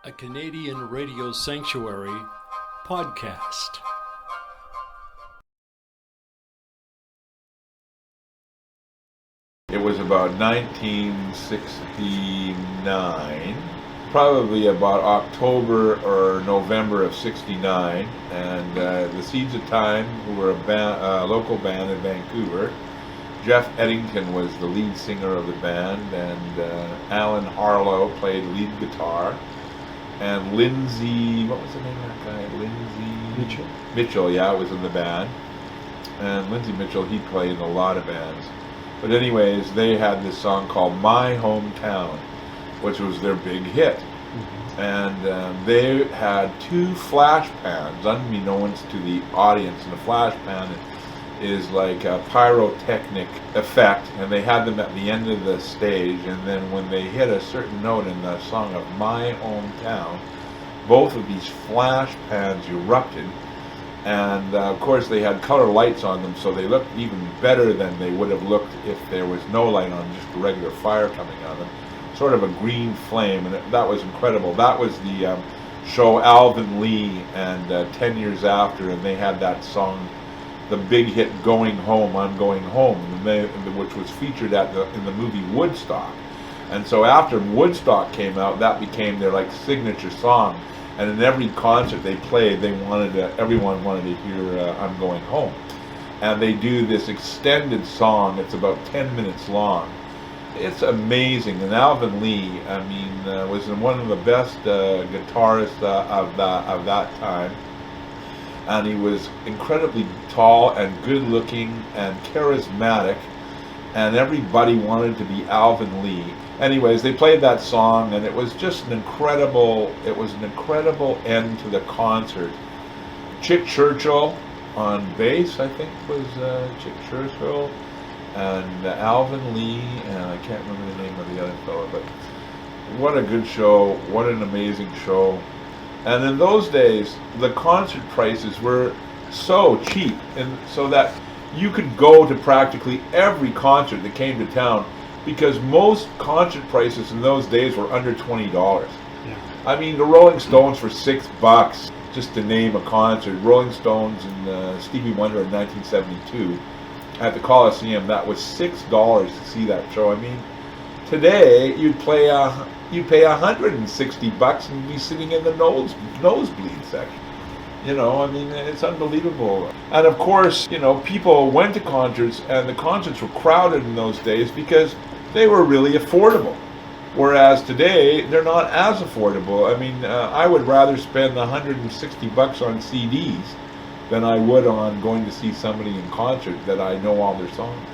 a Canadian radio sanctuary podcast. It was about 1969, probably about October or November of '69, and the Seeds of Time, who were a local band in Vancouver. Jeff Eddington was the lead singer of the band, and Alan Harlow played lead guitar, and Lindsay, what was the name of that guy? Lindsay Mitchell, yeah, was in the band. And Lindsay Mitchell, he played in a lot of bands. But anyways, they had this song called My Hometown, which was their big hit. Mm-hmm. And they had two flash pans, unbeknownst to the audience. And the flash pan is like a pyrotechnic effect, and they had them at the end of the stage, and then when they hit a certain note in the song of My Hometown, both of these flash pans erupted. And of course they had color lights on them, so they looked even better than they would have looked if there was no light on, just a regular fire coming on them. Sort of a green flame, and that was incredible. That was the show Alvin Lee, and 10 years after, and they had that song, the big hit Going Home, I'm Going Home, which was featured in the movie Woodstock. And so after Woodstock came out, that became their signature song. And in every concert they played, everyone wanted to hear I'm Going Home. And they do this extended song. It's about 10 minutes long. It's amazing. And Alvin Lee, was one of the best guitarists of that time. And he was incredibly tall and good looking and charismatic, and everybody wanted to be Alvin Lee. Anyways, they played that song, and it was just an incredible end to the concert. Chick Churchill on bass, I think, was Chick Churchill, and Alvin Lee, and I can't remember the name of the other fellow, but what a good show, what an amazing show. And in those days, the concert prices were so cheap, and so that you could go to practically every concert that came to town, because most concert prices in those days were under $20. Yeah. The Rolling Stones for $6, just to name a concert. Rolling Stones and Stevie Wonder in 1972 at the Coliseum, that was $6 to see that show. Today you'd pay $160 and be sitting in the nosebleed section. It's unbelievable. And of course, people went to concerts, and the concerts were crowded in those days because they were really affordable. Whereas today, they're not as affordable. I would rather spend $160 on CDs than I would on going to see somebody in concert that I know all their songs.